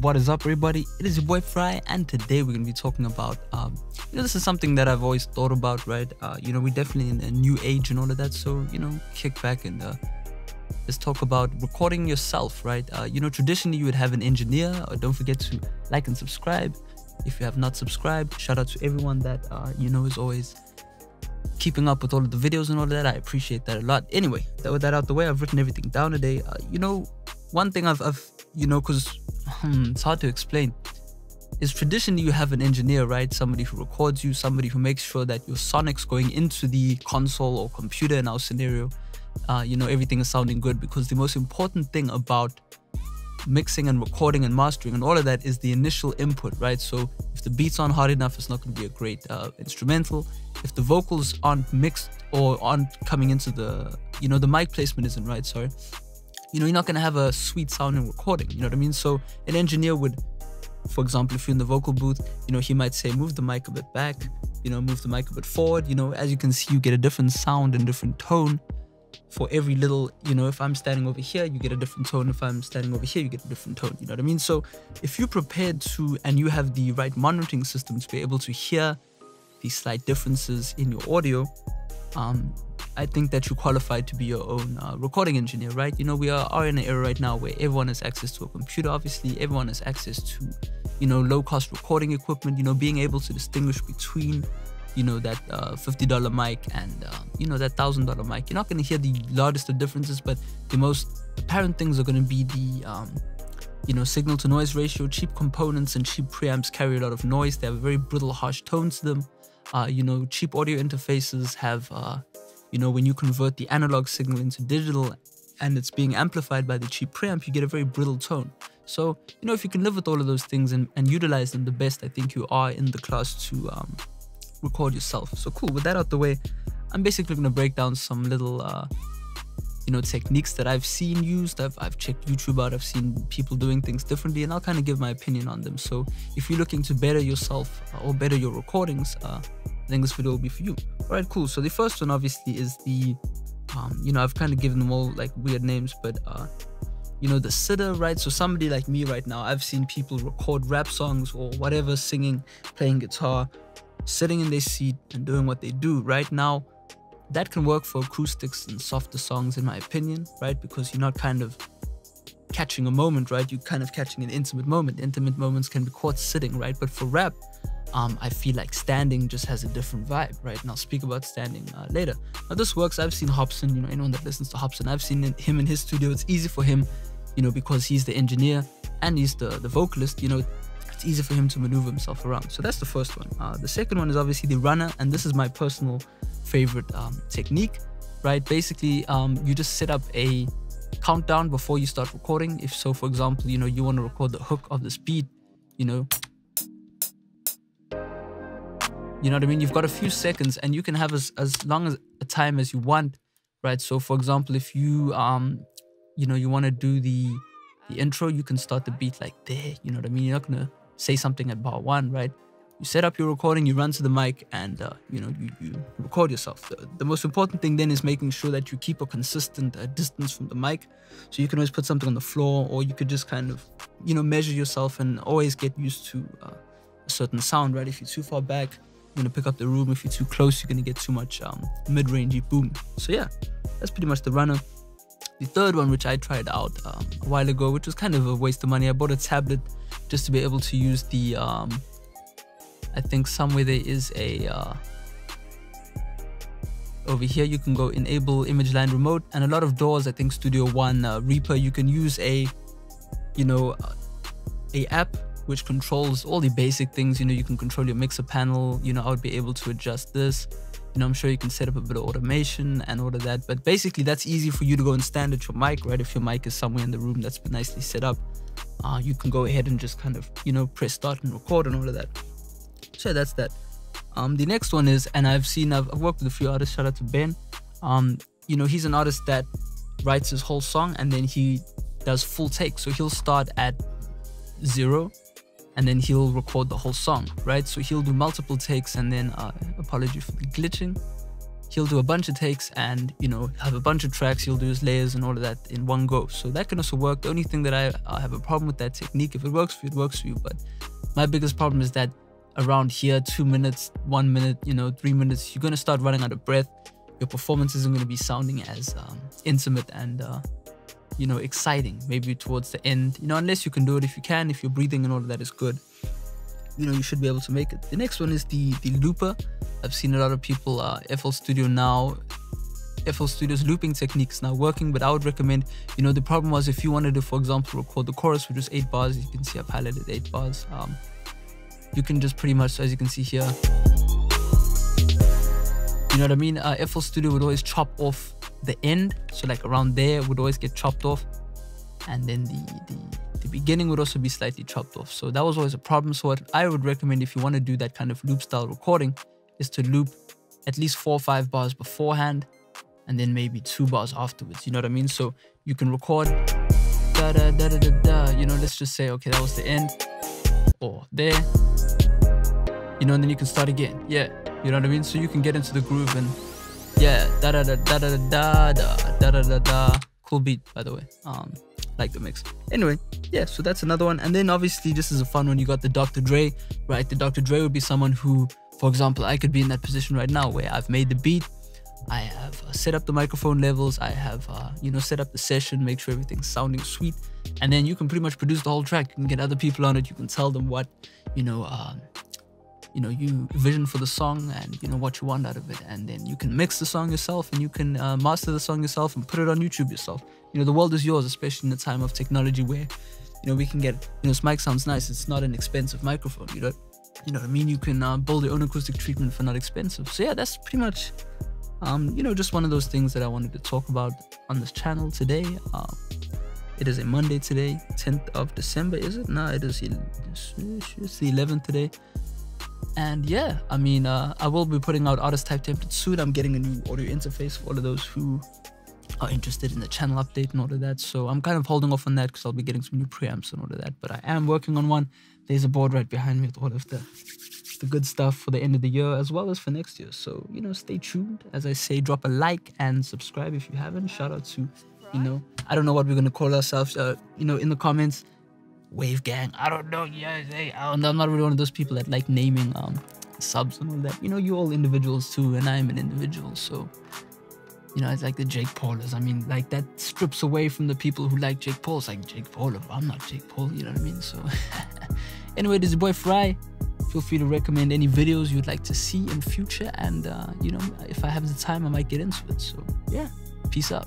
What is up, everybody? It is your boy Farai, and today we're gonna be talking about this is something that I've always thought about, right? We're definitely in a new age and all of that, so kick back and let's talk about recording yourself, right? Traditionally you would have an engineer. Don't forget to like and subscribe if you have not subscribed. Shout out to everyone that is always keeping up with all of the videos and all of that. I appreciate that a lot. Anyway, with that out the way, I've written everything down today. One thing I've because it's hard to explain, is traditionally you have an engineer, right? Somebody who records you, somebody who makes sure that your sonics going into the console or computer in our scenario, everything is sounding good, because the most important thing about mixing and recording and mastering and all of that is the initial input, right? So if the beats aren't hard enough, it's not going to be a great instrumental. If the vocals aren't mixed or aren't coming into the mic placement isn't right, sorry, you're not going to have a sweet sounding recording, you know what I mean? So an engineer would, for example, if you're in the vocal booth, he might say, move the mic a bit back, move the mic a bit forward. As you can see, you get a different sound and different tone for every little, if I'm standing over here, you get a different tone. If I'm standing over here, you get a different tone, you know what I mean? So if you're prepared to, and you have the right monitoring system to be able to hear these slight differences in your audio, I think that you're qualified to be your own recording engineer, right? We are in an era right now where everyone has access to a computer. Obviously, everyone has access to, low-cost recording equipment. Being able to distinguish between, that $50 mic and, that $1,000 mic. You're not going to hear the largest of differences, but the most apparent things are going to be the, signal-to-noise ratio. Cheap components and cheap preamps carry a lot of noise. They have a very brittle, harsh tone to them. Cheap audio interfaces have, when you convert the analog signal into digital and it's being amplified by the cheap preamp, you get a very brittle tone. So, if you can live with all of those things and utilize them the best, I think you are in the class to record yourself. So cool, with that out the way, I'm basically going to break down some little, techniques that I've seen used. I've checked YouTube out, I've seen people doing things differently, and I'll kind of give my opinion on them. So if you're looking to better yourself or better your recordings, I think this video will be for you. All right, cool. So the first one obviously is the, I've kind of given them all like weird names, but the sitter, right? So somebody like me right now, I've seen people record rap songs or whatever, singing, playing guitar, sitting in their seat and doing what they do. Right now, that can work for acoustics and softer songs, in my opinion, right? Because you're not kind of catching a moment, right? You're kind of catching an intimate moment. Intimate moments can be caught sitting, right? But for rap, I feel like standing just has a different vibe, right? And I'll speak about standing later. Now this works. I've seen Hobson, anyone that listens to Hobson, I've seen him in his studio. It's easy for him, because he's the engineer and he's the vocalist, it's easy for him to maneuver himself around. So that's the first one. The second one is obviously the runner, and this is my personal favorite technique, right? Basically, you just set up a countdown before you start recording. If so, for example, you want to record the hook of this beat, you know what I mean? You've got a few seconds and you can have as long as a time as you want, right? So for example, if you you want to do the intro, you can start the beat like there, you know what I mean? You're not gonna say something at bar 1, right? You set up your recording, you run to the mic, and you record yourself. The most important thing then is making sure that you keep a consistent distance from the mic. So you can always put something on the floor, or you could just kind of measure yourself and always get used to a certain sound, right? If you're too far back, you're gonna pick up the room. If you're too close, you're gonna get too much mid-rangey boom. So yeah, that's pretty much the runner. The third one, which I tried out a while ago, which was kind of a waste of money. I bought a tablet just to be able to use the I think somewhere there is a over here you can go enable image line remote, and a lot of DAWs, I think Studio One, Reaper, you can use a app which controls all the basic things. You can control your mixer panel. I would be able to adjust this. I'm sure you can set up a bit of automation and all of that, but basically that's easy for you to go and stand at your mic, right? If your mic is somewhere in the room that's been nicely set up, you can go ahead and just kind of press start and record and all of that. So that's that. The next one is, and I've worked with a few artists. Shout out to Ben. He's an artist that writes his whole song and then he does full take. So he'll start at 0 and then he'll record the whole song, right? So he'll do multiple takes, and then apology for the glitching. he'll do a bunch of takes and, you know, have a bunch of tracks. He'll do his layers and all of that in one go. So that can also work. The only thing that I have a problem with that technique, if it works for you, it works for you. But my biggest problem is that around here, 2 minutes, 1 minute, you know, 3 minutes, you're going to start running out of breath. Your performance isn't going to be sounding as intimate and, you know, exciting, maybe towards the end, you know, unless you can do it. If you can, if your breathing and all of that is good, you know, you should be able to make it. The next one is the looper. I've seen a lot of people, FL Studio's looping techniques now working, but I would recommend, you know, the problem was if you wanted to, for example, record the chorus, which was 8 bars, you can see I've highlighted 8 bars. You can just pretty much, as you can see here, you know what I mean? FL Studio would always chop off the end, so like around there would always get chopped off, and then the beginning would also be slightly chopped off. So that was always a problem. So what I would recommend if you want to do that kind of loop style recording is to loop at least 4 or 5 bars beforehand, and then maybe 2 bars afterwards. You know what I mean? So you can record da da da da da da. You know, let's just say, okay, that was the end, or there. You know, and then you can start again. Yeah, you know what I mean? So you can get into the groove and yeah, da da da da da da da da da da da. Cool beat, by the way. Like the mix. Anyway, yeah, so that's another one. And then obviously this is a fun one. You got the Dr. Dre, right? The Dr. Dre would be someone who, for example, I could be in that position right now where I've made the beat, I have set up the microphone levels, I have you know, set up the session, make sure everything's sounding sweet, and then you can pretty much produce the whole track. You can get other people on it. You can tell them what, you know, you vision for the song and, you know, what you want out of it. And then you can mix the song yourself, and you can master the song yourself and put it on YouTube yourself. You know, the world is yours, especially in the time of technology where, you know, we can get, you know, this mic sounds nice. It's not an expensive microphone, you know what I mean? You can build your own acoustic treatment for not expensive. So yeah, that's pretty much, you know, just one of those things that I wanted to talk about on this channel today. It is a Monday today, 10th of December, is it? No, it's the 11th today. And yeah, I mean, I will be putting out artist type templates soon. I'm getting a new audio interface for all of those who are interested in the channel update and all of that. So I'm kind of holding off on that because I'll be getting some new preamps and all of that. But I am working on one. There's a board right behind me with all of the good stuff for the end of the year as well as for next year. So, you know, stay tuned. As I say, drop a like and subscribe if you haven't. Shout out to, you know, I don't know what we're going to call ourselves, you know, in the comments. Wave Gang, I don't know. Yeah, hey, I'm not really one of those people that like naming subs and all that. You know, you're all individuals too, and I'm an individual. So, you know, it's like the Jake Paulers. I mean, like, that strips away from the people who like Jake Paul. It's like, Jake Paul, I'm not Jake Paul, you know what I mean? So anyway, this is your boy Farai. Feel free to recommend any videos you'd like to see in future, and you know, if I have the time, I might get into it. So yeah, peace out.